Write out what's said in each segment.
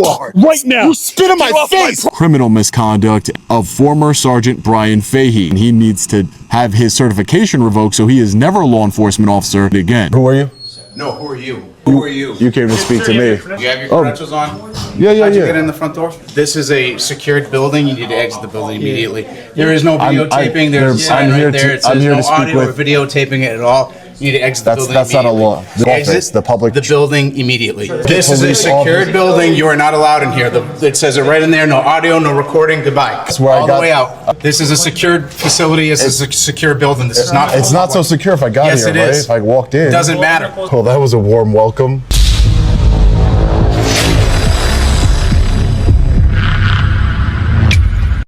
right now. You spit in my face. Criminal misconduct of former Sergeant Bryan Fahey. He needs to have his certification revoked so he is never a law enforcement officer again. Who are you? No, who are you? Who are you? You came to speak to me. You have your credentials on? Yeah. How'd you get in the front door? This is a secured building. You need to exit the building immediately. There is no videotaping. There's a sign right there. It says no audio or videotaping it at all. You need to exit the building That's not a law. The Exit office, the public. the building immediately. This is a secured building. You are not allowed in here. It says it right in there. No audio, no recording. Goodbye. All the way out. This is a secured facility. This is a secure building. This is not. It's not so secure if I got Yes, here, it right? is. If I walked in. Doesn't matter. Oh, that was a warm welcome.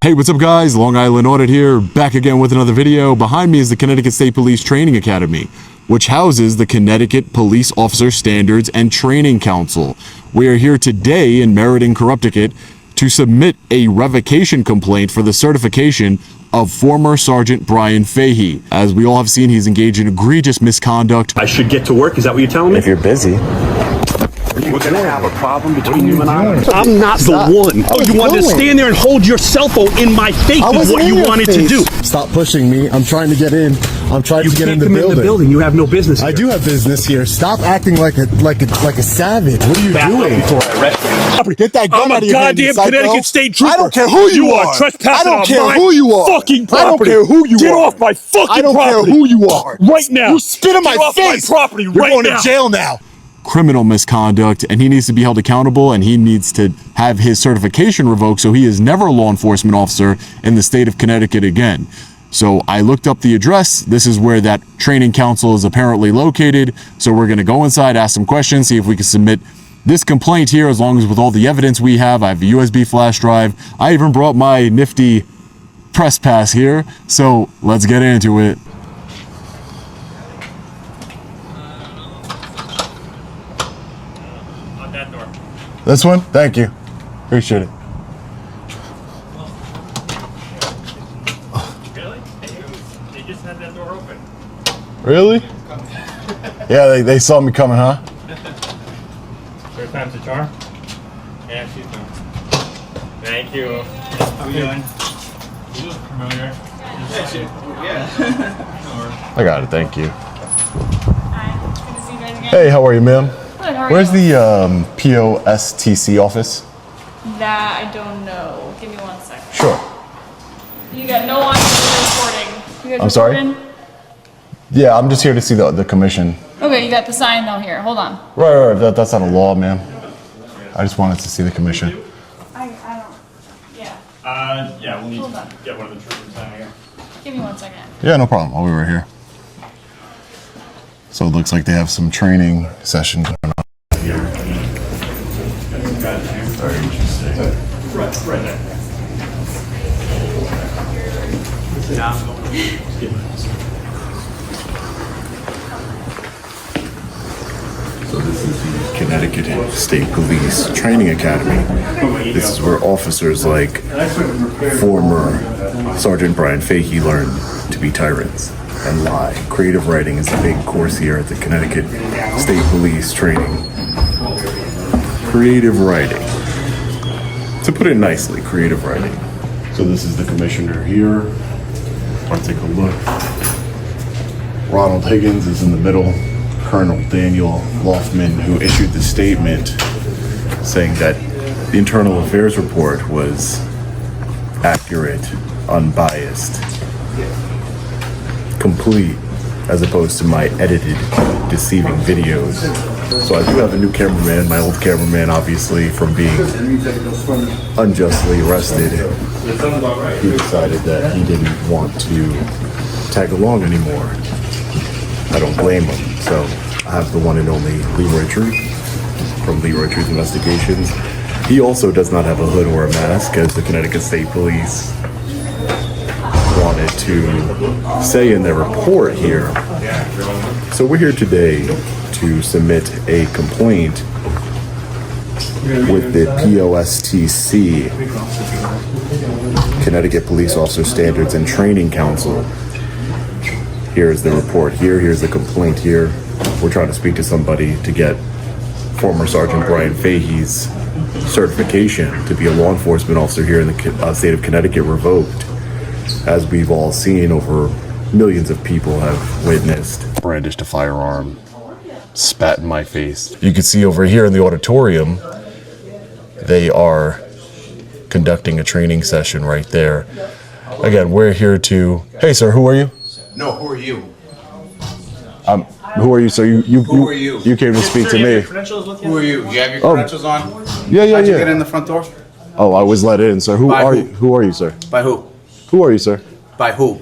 Hey, what's up guys? Long Island Audit here, back again with another video. Behind me is the Connecticut State Police Training Academy, which houses the Connecticut Police Officer Standards and Training Council. We are here today in Meriden, Connecticut to submit a revocation complaint for the certification of former Sergeant Bryan Fahey. As we all have seen, he's engaged in egregious misconduct. I should get to work. Is that what you're telling me? If you're busy. We're gonna have a problem between you and I. I'm not the one. Oh, you wanted to stand there and hold your cell phone in my face is what you wanted to do. Stop pushing me. I'm trying to get in. I'm trying to get in the building. You have no business here. I do have business here. Stop acting like a savage. What are you doing? Get that gun I'm out a of your hand, goddamn psycho. Connecticut State Trooper. I don't care who you are. Trespassing I don't on care my who you are. fucking property. I don't care who you are. Get off my fucking property. I don't care who you are. Right now. You spit in my Get off face. my property You're right going now. to jail now. Criminal misconduct, and he needs to be held accountable, and he needs to have his certification revoked so he is never a law enforcement officer in the state of Connecticut again. So I looked up the address. This is where that training council is apparently located. So we're going to go inside, ask some questions, see if we can submit this complaint here, as long as with all the evidence we have. I have a USB flash drive. I even brought my nifty press pass here. So let's get into it. This one? Thank you. Appreciate it. Really? They just had that door open. Really? Yeah, they saw me coming, huh? Third time's a charm? Yeah, she's done. Thank you. How are you doing? You look familiar. Yeah. I got it, thank you. Hi, good to see you guys again. Hey, how are you, ma'am? Good, how are Where's you? the POSTC office? That I don't know. Give me 1 second. Sure. You got no on recording. You guys I'm sorry? recording? Yeah, I'm just here to see the commission. Okay, you got the sign though here. Hold on. Right. That's not a law, ma'am. I just wanted to see the commission. I don't. Yeah. Yeah, we'll need Hold to on. get one of the troopers down here. Give me 1 second. Yeah, no problem. I'll be right here. So it looks like they have some training session going on here. Very interesting. Right there. So this is the Connecticut State Police Training Academy. This is where officers like former Sergeant Bryan Fahey learn to be tyrants and lie. Creative writing is a big course here at the Connecticut State Police Training. Creative writing. To put it nicely, creative writing. So this is the commissioner here. Let's take a look. Ronald Higgins is in the middle. Colonel Daniel Loftman, who issued the statement saying that the internal affairs report was accurate, unbiased, complete, as opposed to my edited, deceiving videos. So I do have a new cameraman, my old cameraman, obviously, from being unjustly arrested. He decided that he didn't want to tag along anymore. I don't blame him. So I have the one and only Leroy Truth from Leroy Truth Investigations. He also does not have a hood or a mask, as the Connecticut State Police wanted to say in their report here. So we're here today to submit a complaint with the POSTC, Connecticut Police Officer Standards and Training Council. Here's the report here, here's the complaint here. We're trying to speak to somebody to get former Sergeant Bryan Fahey's certification to be a law enforcement officer here in the state of Connecticut revoked, as we've all seen, over millions of people have witnessed. Brandished a firearm, spat in my face. You can see over here in the auditorium, they are conducting a training session right there. Again, we're here to... Hey, sir, who are you? No, who are you? Who are you, sir? Who are you? You came to speak to me. Who are you? You have your credentials on? Yeah, How'd you get in the front door? Oh, I was let in, sir. Who By are who? you? Who are you, sir? By who? Who are you, sir? By who?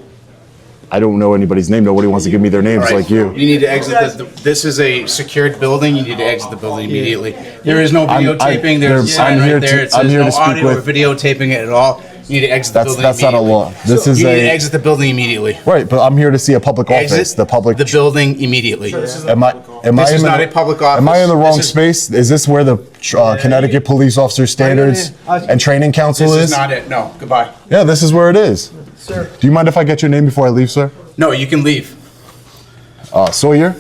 I don't know anybody's name. Nobody wants to give me their names All right. like you. You need to exit this is a secured building. You need to exit the building immediately. There is no videotaping. There's a sign right there. It says no audio or videotaping it at all. You need to exit the building That's not a law. This is You need to exit the building immediately. Right, but I'm here to see a public office. Exit The public. the building immediately. Am I? This is not a public office. Am I in the wrong This is- space? Is this where the Connecticut Police Officer Standards and Training Council This is? is not it. No. Goodbye. Yeah, this is where it is. Sir. Do you mind if I get your name before I leave, sir? No, you can leave. Sawyer.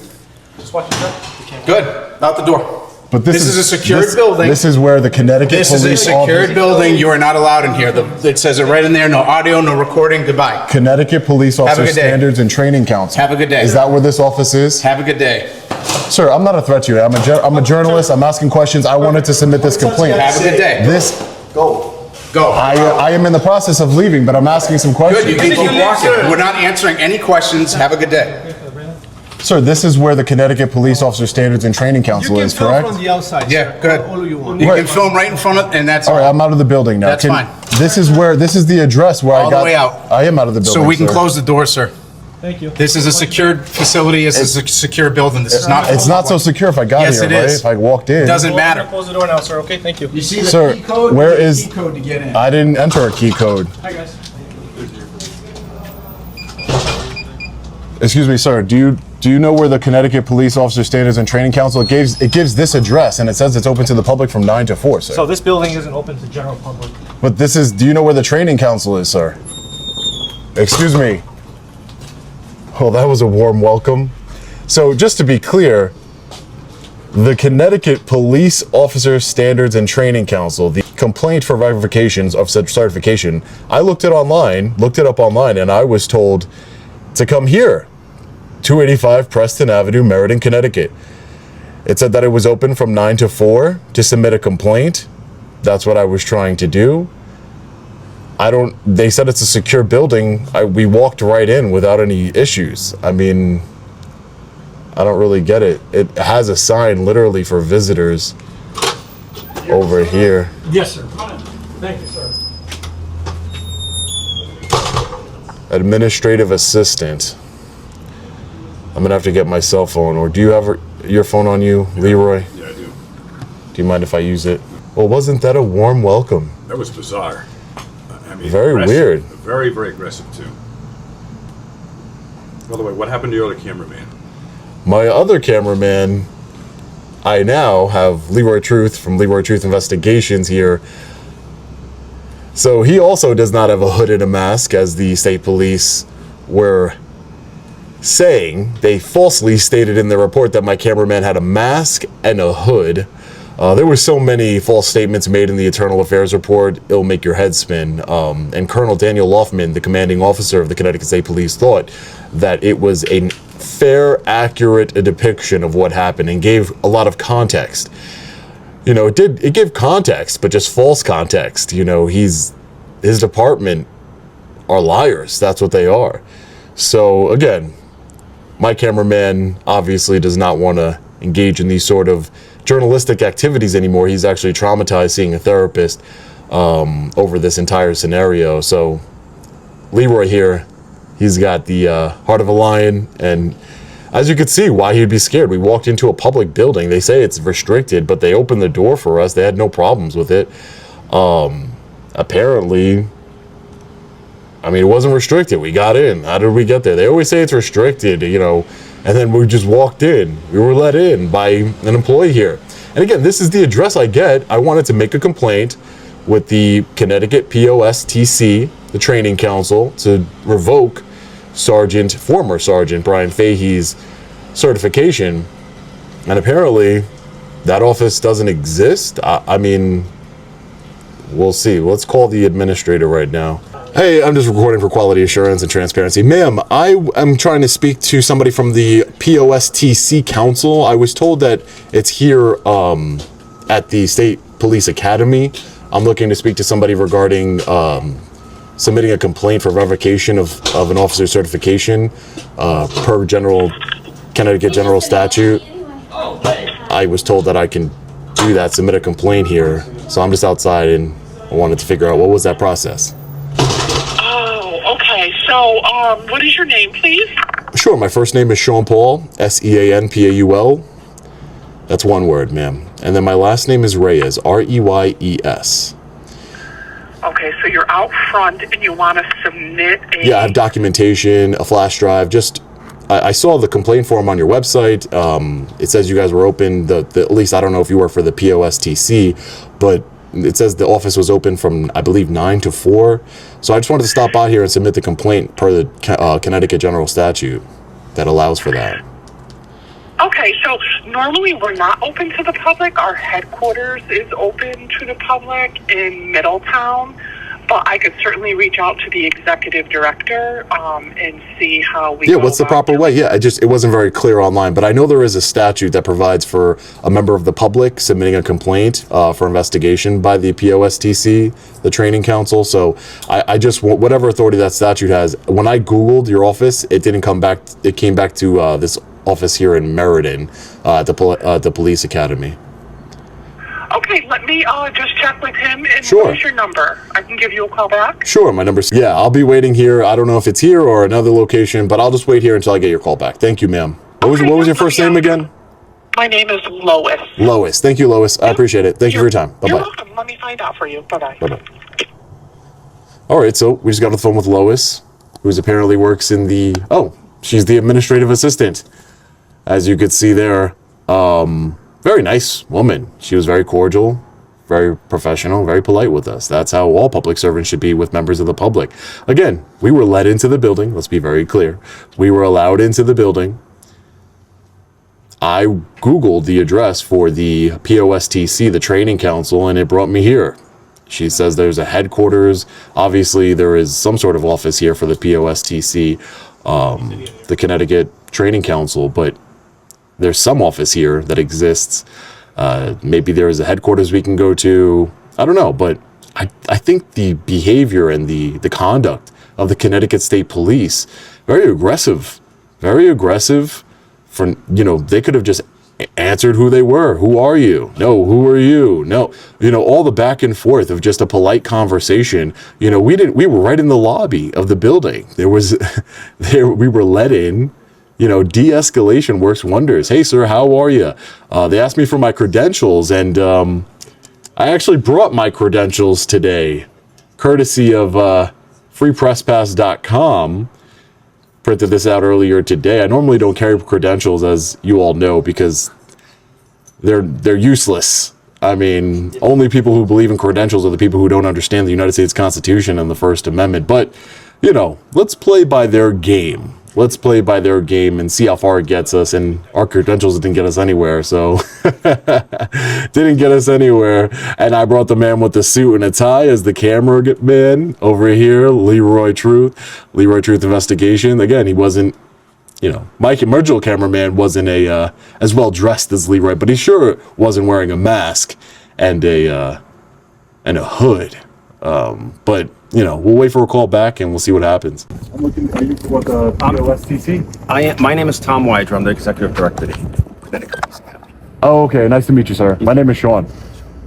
Good. Out the door. But This is a secured building. This is where the Connecticut This is a Police secured Officer. building. You are not allowed in here. It says it right in there. No audio, no recording. Goodbye. Connecticut Police Officer good day. Standards and Training Council. Have a good day. Is that where this office is? Have a good day. Sir, I'm not a threat to you. I'm a journalist. I'm asking questions. I wanted to submit this complaint. Have a good day. Go. Go. I am in the process of leaving, but I'm asking some questions. Good. You can keep walking. We're not answering any questions. Have a good day. Sir, this is where the Connecticut Police Officer Standards and Training Council is, correct? From the outside. Yeah, good. All you want. You Right. can film right in front of, and that's All right, I'm out of the building now. That's fine. This is the address where I all got. the way out. I am out of the building. So we can sir. close the door, sir. Thank you. This is a secured facility. This is a secure building. This is not. It's not so secure if I got Yes, here, it right? is. If I walked in. Doesn't matter. Close the door now, sir. Okay, thank you. You see the Sir, key code? where You need a is- key code to get in? I didn't enter a key code. Hi, guys. Excuse me, sir. Do you know where the Connecticut Police Officer Standards and Training Council gives this address, and it says it's open to the public from 9 to 4, sir. So this building isn't open to general public. But this is. Do you know where the Training Council is, sir? Excuse me. Oh, that was a warm welcome. So just to be clear, the Connecticut Police Officer Standards and Training Council, the complaint for verifications of said certification, I looked it up online, and I was told to come here, 285 Preston Avenue, Meriden, Connecticut. It said that it was open from 9 to 4 to submit a complaint. That's what I was trying to do. They said it's a secure building. We walked right in without any issues. I mean, I don't really get it. It has a sign literally for visitors over here. Yes, sir. Thank you, sir. Administrative assistant. I'm gonna have to get my cell phone, or do you have your phone on you, Leroy? Yeah, I do. Do you mind if I use it? Well, wasn't that a warm welcome? That was bizarre. I mean, Very aggressive. weird. Very, very aggressive, too. By the way, what happened to your other cameraman? My other cameraman, I now have Leroy Truth from Leroy Truth Investigations here. So he also does not have a hood and a mask, as the state police were saying. They falsely stated in their report that my cameraman had a mask and a hood. There were so many false statements made in the Internal Affairs report, it'll make your head spin. And Colonel Daniel Loffman, the commanding officer of the Connecticut State Police, thought that it was a fair, accurate depiction of what happened and gave a lot of context. You know, it gave context, but just false context. You know, his department are liars. That's what they are. So again, my cameraman obviously does not want to engage in these sort of journalistic activities anymore. He's actually traumatized seeing a therapist over this entire scenario. So Leroy here, he's got the heart of a lion, and as you could see, why he'd be scared. We walked into a public building. They say it's restricted, but they opened the door for us. They had no problems with it. Apparently, I mean, it wasn't restricted. We got in. How did we get there? They always say it's restricted, you know, and then we just walked in. We were let in by an employee here. And again, this is the address I get. I wanted to make a complaint with the Connecticut POSTC, the Training Council, to revoke former Sergeant Bryan Fahey's certification. And apparently, that office doesn't exist. I mean, We'll see. Let's call the administrator right now. Hey, I'm just recording for quality assurance and transparency. Ma'am, I am trying to speak to somebody from the POSTC Council. I was told that it's here at the State Police Academy. I'm looking to speak to somebody regarding submitting a complaint for revocation of an officer's certification per Connecticut General Statute. I was told that I can do that, submit a complaint here. So I'm just outside and I wanted to figure out what was that process. Oh, okay. So, what is your name, please? Sure, my first name is Sean Paul, Seanpaul. That's one word, ma'am. And then my last name is Reyes, Reyes. Okay, so you're out front and you want to submit a... Yeah, I have documentation, a flash drive. Just, I saw the complaint form on your website. It says you guys were open, at least I don't know if you work for the POSTC, but it says the office was open from, I believe, 9 to 4. So I just wanted to stop by here and submit the complaint per the Connecticut General Statute that allows for that. Okay, so normally we're not open to the public. Our headquarters is open to the public in Middletown, but I could certainly reach out to the executive director and see how we Yeah, what's the proper way? Yeah, it wasn't very clear online, but I know there is a statute that provides for a member of the public submitting a complaint for investigation by the POSTC, the training council. So I just want whatever authority that statute has. When I Googled your office, it didn't come back. It came back to this office here in Meriden, the police academy. Okay, let me just check with him. And Sure. What is your number? I can give you a call back. Sure, my number's... Yeah, I'll be waiting here. I don't know if it's here or another location, but I'll just wait here until I get your call back. Thank you, ma'am. What was your first name again? My name is Lois. Lois. Thank you, Lois. I appreciate it. Thank you for your time. Bye-bye. You're welcome. Let me find out for you. Bye-bye. Bye-bye. All right, so we just got off the phone with Lois, who apparently works in the... Oh, she's the administrative assistant. As you could see there, very nice woman. She was very cordial, very professional, very polite with us. That's how all public servants should be with members of the public. Again, we were let into the building. Let's be very clear. We were allowed into the building. I Googled the address for the POSTC, the training council, and it brought me here. She says there's a headquarters. Obviously, there is some sort of office here for the POSTC, the Connecticut Training Council, but there's some office here that exists. Maybe there is a headquarters we can go to. I don't know, but I think the behavior and the conduct of the Connecticut State Police, very aggressive for, they could have just answered who they were. Who are you? No, who are you? No, all the back and forth of just a polite conversation. We were right in the lobby of the building. We were let in. De-escalation works wonders. Hey, sir, how are you? They asked me for my credentials, and I actually brought my credentials today, courtesy of freepresspass.com. Printed this out earlier today. I normally don't carry credentials, as you all know, because they're useless. I mean, only people who believe in credentials are the people who don't understand the United States Constitution and the First Amendment. But, let's play by their game. Let's play by their game and see how far it gets us. And our credentials didn't get us anywhere, so didn't get us anywhere. And I brought the man with the suit and a tie as the camera man over here, Leroy Truth Investigation. Again, he wasn't, Mike Emergil cameraman wasn't as well dressed as Leroy, but he sure wasn't wearing a mask and a hood. But we'll wait for a call back and we'll see what happens. I'm looking for you for the POSTC. My name is Tom Wider. I'm the executive director of the Connecticut Police Academy. Oh, okay. Nice to meet you, sir. My name is Sean.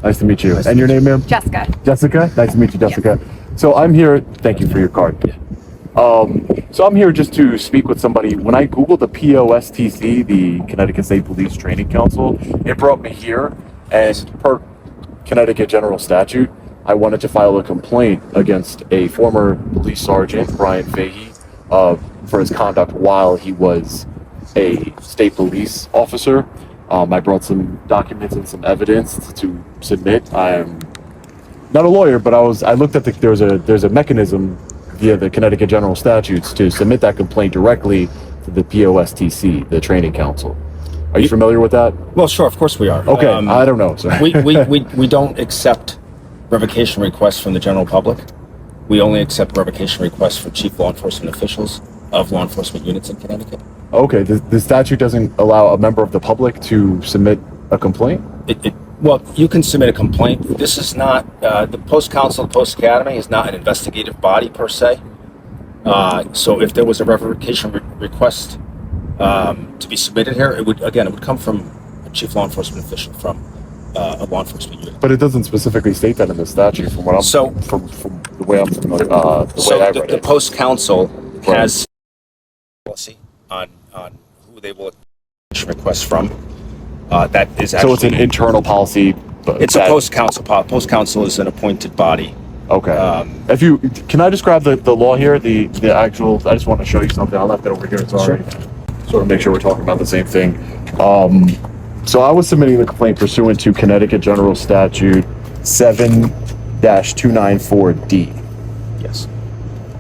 Nice to meet you. And your name, ma'am? Jessica. Jessica? Nice to meet you, Jessica. Yes. So I'm here. Thank you for your card. Yeah. So I'm here just to speak with somebody. When I Googled the POSTC, the Connecticut State Police Training Council, it brought me here. And per Connecticut General Statute, I wanted to file a complaint against a former police sergeant, Bryan Fahey, for his conduct while he was a state police officer. I brought some documents and some evidence to submit. I'm not a lawyer, but I looked at there's a mechanism via the Connecticut General Statutes to submit that complaint directly to the POSTC, the Training Council. Are you familiar with that? Well, sure, of course we are. Okay, I don't know. So. we don't accept revocation requests from the general public. We only accept revocation requests for chief law enforcement officials of law enforcement units in Connecticut. Okay, the statute doesn't allow a member of the public to submit a complaint? Well, you can submit a complaint. This is not, the post council, the post academy is not an investigative body per se. So if there was a revocation request to be submitted here, it would come from a chief law enforcement official from a law enforcement unit. But it doesn't specifically state that in the statute from what I'm, from the way I'm familiar, the way I read the it. post council has policy on who they will request from. That is actually, So it's an internal policy. It's a post council. Post council is an appointed body. Okay. If you can, I just grab the law here, the actual. I just want to show you something. I left it over here. Sorry. Sort of make sure we're talking about the same thing. So I was submitting the complaint pursuant to Connecticut General Statute 7-294D. Yes.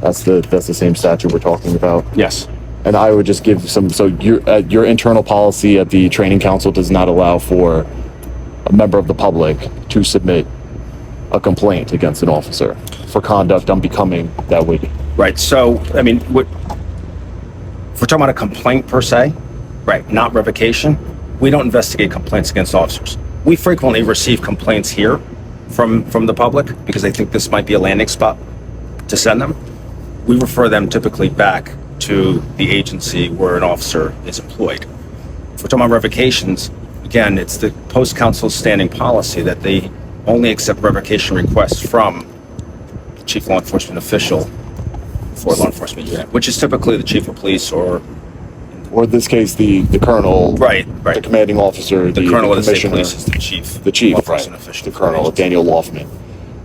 That's the same statute we're talking about. Yes. And I would just give some. So your internal policy at the training council does not allow for a member of the public to submit a complaint against an officer for conduct unbecoming that would. Right. So I mean, if we're talking about a complaint per se, right? Not revocation. We don't investigate complaints against officers. We frequently receive complaints here from the public because they think this might be a landing spot to send them. We refer them typically back to the agency where an officer is employed. If we're talking about revocations, again, it's the post council's standing policy that they only accept revocation requests from the chief law enforcement official for law enforcement unit, which is typically the chief of police or in this case, the colonel, right, the commanding officer, the colonel of the state commissioner, police is the chief law right, enforcement official, the colonel, Daniel Loftman.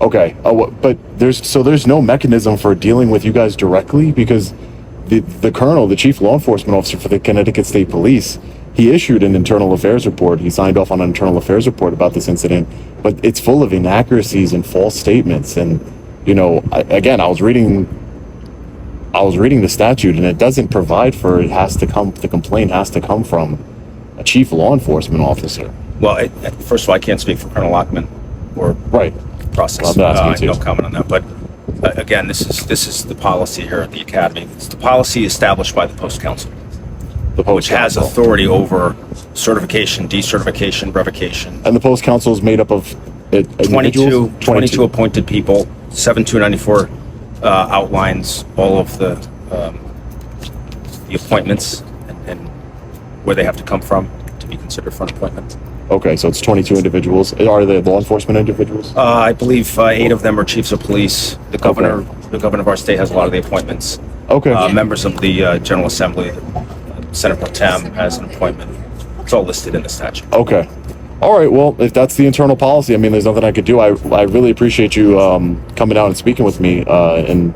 Okay, but there's no mechanism for dealing with you guys directly because the colonel, the chief law enforcement officer for the Connecticut State Police, he issued an internal affairs report. He signed off on an internal affairs report about this incident, but it's full of inaccuracies and false statements. And I was reading the statute, and it doesn't provide for the complaint has to come from a chief law enforcement officer. Well, first of all, I can't speak for Colonel Lockman or right process. Well, no comment on that. But again, this is the policy here at the academy. It's the policy established by the post council, which has authority over certification, decertification, revocation. And the post council is made up of 22 appointed people. 7294 outlines all of the appointments and where they have to come from to be considered for an appointment. Okay, so it's 22 individuals. Are they law enforcement individuals? I believe 8 of them are chiefs of police. The governor of our state has a lot of the appointments. Okay. Members of the General Assembly, Senator Pro Tem has an appointment. It's all listed in the statute. Okay. All right. Well, if that's the internal policy, I mean, there's nothing I could do. I really appreciate you coming out and speaking with me. And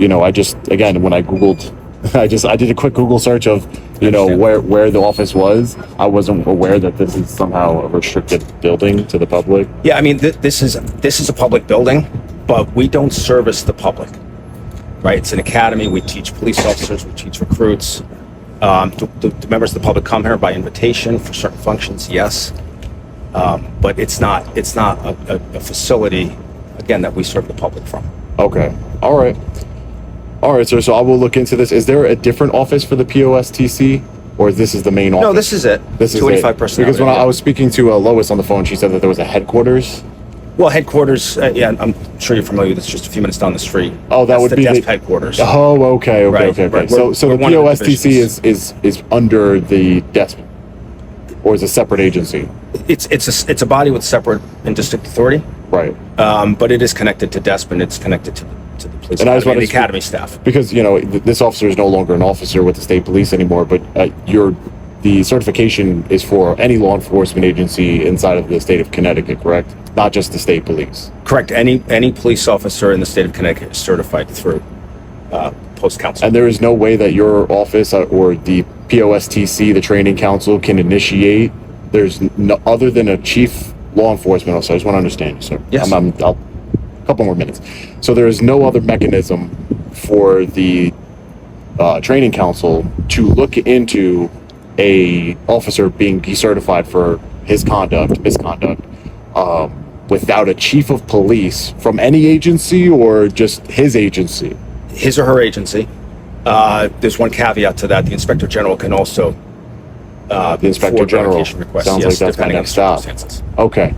I just, again, when I Googled, I did a quick Google search of where the office was. I wasn't aware that this is somehow a restricted building to the public. Yeah, I mean, this is a public building, but we don't service the public, right? It's an academy. We teach police officers. We teach recruits. The members of the public come here by invitation for certain functions, yes. But it's not a facility, again, that we serve the public from. Okay. All right, sir. So I will look into this. Is there a different office for the POSTC, or this is the main office? No, this is it. This is 25 personnel. Because when I was speaking to Lois on the phone, she said that there was a headquarters. Well, headquarters. Yeah, I'm sure you're familiar with this. Just a few minutes down the street. Oh, that would be the headquarters. Oh, okay. Right. So the POSTC is under the desk, or is a separate agency? It's a body with separate and distinct authority. Right. But it is connected to DESP, and it's connected to the police and academy, the academy staff. Because this officer is no longer an officer with the state police anymore, but the certification is for any law enforcement agency inside of the state of Connecticut, correct? Not just the state police. Correct. Any police officer in the state of Connecticut is certified through post council. And there is no way that your office or the POSTC, the training council, can initiate. There's no other than a chief law enforcement officer. I just want to understand you, sir. Yes. I'll couple more minutes. So there is no other mechanism for the training council to look into a officer being decertified for his misconduct, without a chief of police from any agency or just his agency? His or her agency. There's one caveat to that. The Inspector General can also The Inspector forward General. revocation requests, Sounds yes, like that's my depending on next the stop. circumstances. Okay,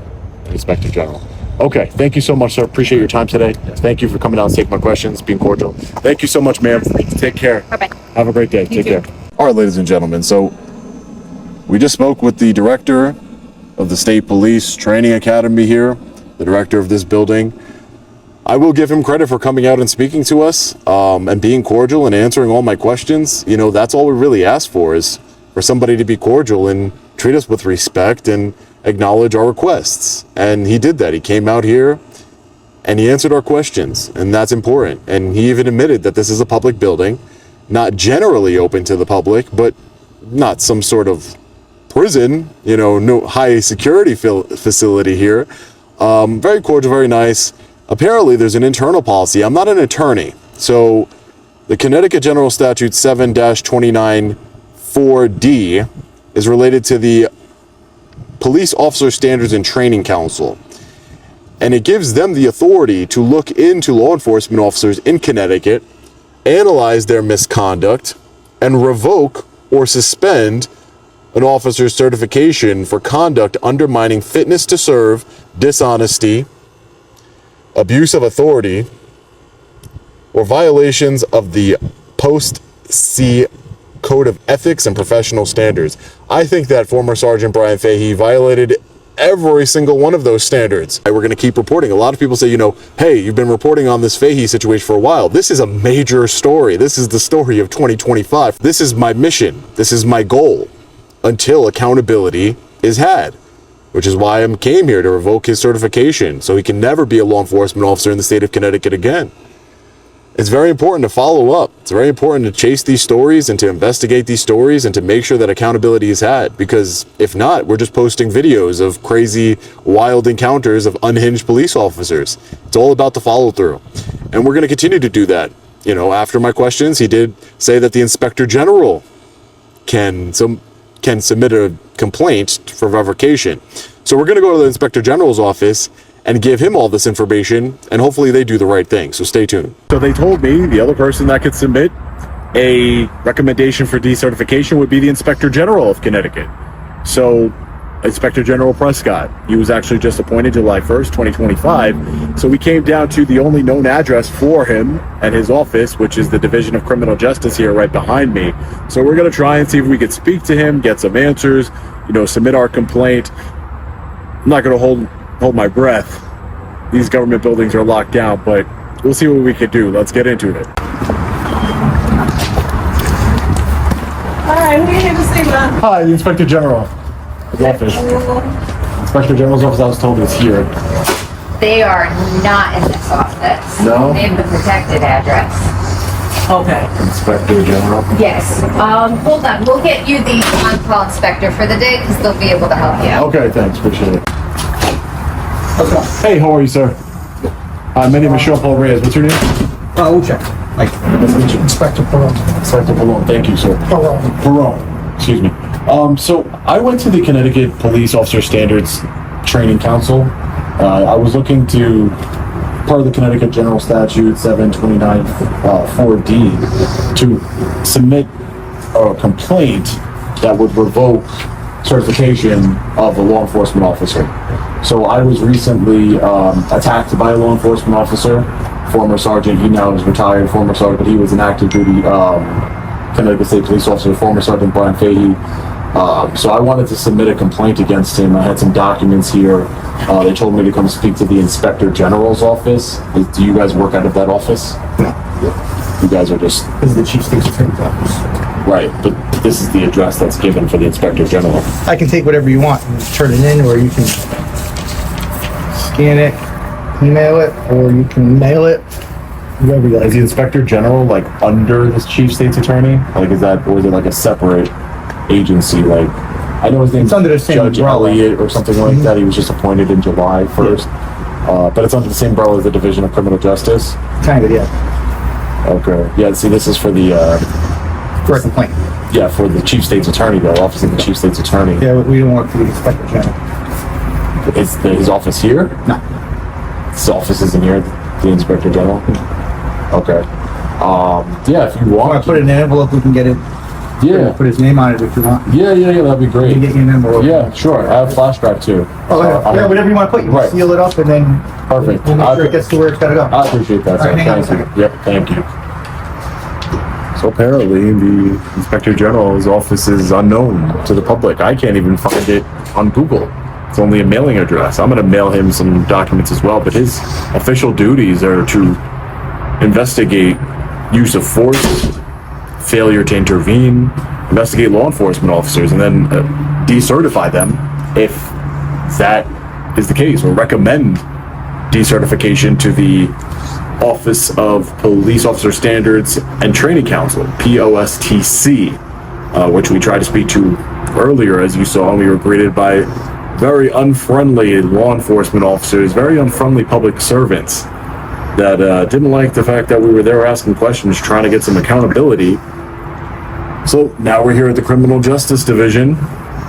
Inspector General. Okay, thank you so much, sir. Appreciate your time today. Thank you for coming out and taking my questions, being cordial. Thank you so much, ma'am. Take care. Bye-bye. Have a great day. Take care. All right, ladies and gentlemen. So we just spoke with the director of the State Police Training Academy here, the director of this building. I will give him credit for coming out and speaking to us and being cordial and answering all my questions. You know, that's all we really ask for, is for somebody to be cordial and treat us with respect and acknowledge our requests. And he did that. He came out here and he answered our questions, and that's important. And he even admitted that this is a public building, not generally open to the public, but not some sort of prison, you know, no high security facility here. Very cordial, very nice. Apparently there's an internal policy. I'm not an attorney, so the Connecticut General Statute 7-29(4)D is related to the Police Officer Standards and Training Council, and it gives them the authority to look into law enforcement officers in Connecticut, analyze their misconduct, and revoke or suspend an officer's certification for conduct undermining fitness to serve, dishonesty, abuse of authority, or violations of the Post-C Code of Ethics and Professional Standards. I think that former Sergeant Bryan Fahey violated every single one of those standards. We're going to keep reporting. A lot of people say, you know, hey, you've been reporting on this Fahey situation for a while. This is a major story. This is the story of 2025. This is my mission. This is my goal until accountability is had, which is why I came here to revoke his certification so he can never be a law enforcement officer in the state of Connecticut again. It's very important to follow up. It's very important to chase these stories and to investigate these stories and to make sure that accountability is had, because if not, we're just posting videos of crazy, wild encounters of unhinged police officers. It's all about the follow through. And we're going to continue to do that. You know, after my questions, he did say that the Inspector General can submit a complaint for revocation. So we're going to go to the Inspector General's office and give him all this information, and hopefully they do the right thing. So stay tuned. So they told me the other person that could submit a recommendation for decertification would be the Inspector General of Connecticut. So Inspector General Prescott, he was actually just appointed July 1st, 2025. So we came down to the only known address for him at his office, which is the Division of Criminal Justice here right behind me. So we're going to try and see if we could speak to him, get some answers, you know, submit our complaint. I'm not going to hold my breath. These government buildings are locked down, but we'll see what we can do. Let's get into it. Hi, who are you here to see, man? Hi, the Inspector General. His office. Inspector General's office, I was told, is here. They are not in this office. No? They have the protected address. Okay. Inspector General? Yes. Hold on. We'll get you the on-call inspector for the day because they'll be able to help you. Okay, thanks. Appreciate it. Hey, how are you, sir? My name is Sean Paul Reyes. What's your name? We'll check. Inspector Perone. Inspector Perone. Thank you, sir. Perone. Excuse me. So I went to the Connecticut Police Officer Standards Training Council. I was looking to, part of the Connecticut General Statute 7-29(4)D, to submit a complaint that would revoke certification of a law enforcement officer. So I was recently attacked by a law enforcement officer, former sergeant. He now is retired, former sergeant, but he was an active duty Connecticut State Police officer, former Sergeant Bryan Fahey. So I wanted to submit a complaint against him. I had some documents here. They told me to come speak to the Inspector General's office. Do you guys work out of that office? No. You guys are just... This is the Chief State's Attorney's office. Right, but this is the address that's given for the Inspector General. I can take whatever you want and turn it in, or you can scan it, email it, or you can mail it. Whatever you like. Is the Inspector General like under this Chief State's Attorney? Like, is that, or is it like a separate agency? Like, I know his name's under the same Judge umbrella. Elliott or something like that. He was just appointed in July 1st. But it's under the same umbrella as the Division of Criminal Justice. Kind of, yeah. Okay. Yeah. See, this is for the For a complaint. yeah, for the Chief State's Attorney, though, Office of the Chief State's Attorney. Yeah, we don't work for the Inspector General. Is his office here? No. His office isn't here, the Inspector General? Okay. Yeah, if you I want. put it in an envelope, we can get it. Yeah. Put his name on it if you want. Yeah, that'd be We great. can get you an envelope. Yeah, sure. I have a flash drive too. Oh, yeah, whatever you want to put. You Right. seal it up and then Perfect. we'll make sure it gets to where it's got to go. I appreciate that, All sir. right, hang on a Thank you. second. Yep, thank you. So apparently the Inspector General's office is unknown to the public. I can't even find it on Google. It's only a mailing address. I'm going to mail him some documents as well, but his official duties are to investigate use of force, failure to intervene, investigate law enforcement officers, and then decertify them if that is the case, or recommend decertification to the Office of Police Officer Standards and Training Council, POSTC, which we tried to speak to earlier. As you saw, we were greeted by very unfriendly law enforcement officers, very unfriendly public servants that didn't like the fact that we were there asking questions, trying to get some accountability. So now we're here at the Criminal Justice Division,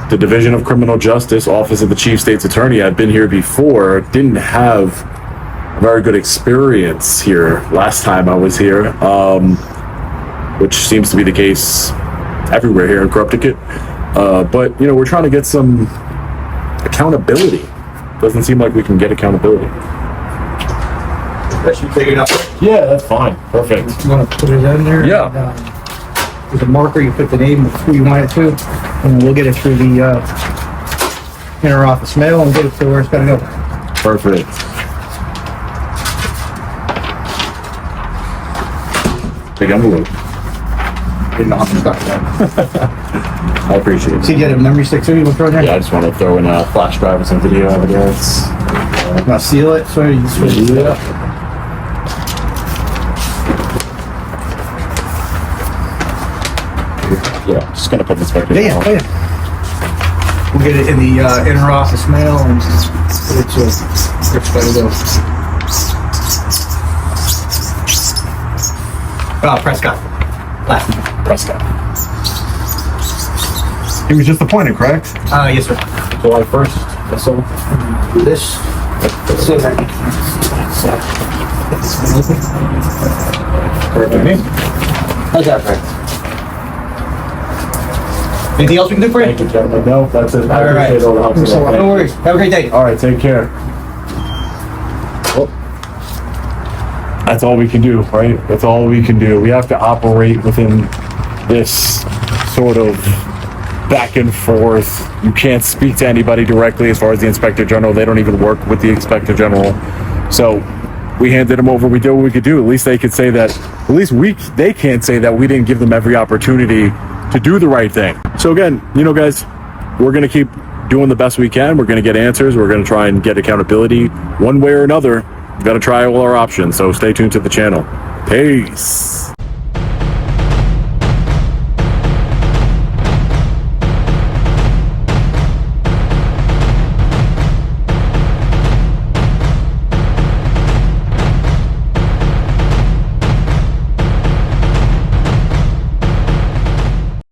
the Division of Criminal Justice, Office of the Chief State's Attorney. I've been here before, didn't have a very good experience here last time I was here, which seems to be the case everywhere here in Corrupticate. But, you know, we're trying to get some accountability. Doesn't seem like we can get accountability. That should take it up. Yeah, that's fine. Perfect. You want to put it in there? Yeah. And, with a marker, you put the name of who you want it to, and we'll get it through the inter-office mail and get it to where it's got to go. Perfect. Big envelope. Didn't know how to start that. I appreciate it. So you get a memory stick too, you want to throw in there? Yeah, I just want to throw in a flash drive and some video evidence. You want to seal it? So you just Yeah. Yeah, just gonna put this back in. Yeah, oh yeah. We'll get it in the inter-office mail and put it to where it's got to go. Prescott. Last name. Prescott. He was just appointed, correct? Yes, sir. July 1st. That's all. This. Let's see that. How's that, Frank? Anything else we can do for you? Thank you, gentlemen. No, that's it. I All right. appreciate all the help today. Thank No you. worries. Have a great day. All right, take care. Well, that's all we can do, right? That's all we can do. We have to operate within this sort of back and forth. You can't speak to anybody directly as far as the Inspector General. They don't even work with the Inspector General. So we handed them over. We did what we could do. At least they could say that, they can't say that we didn't give them every opportunity to do the right thing. So again, you know, guys, we're going to keep doing the best we can. We're going to get answers. We're going to try and get accountability one way or another. We've got to try all our options. So stay tuned to the channel. Peace.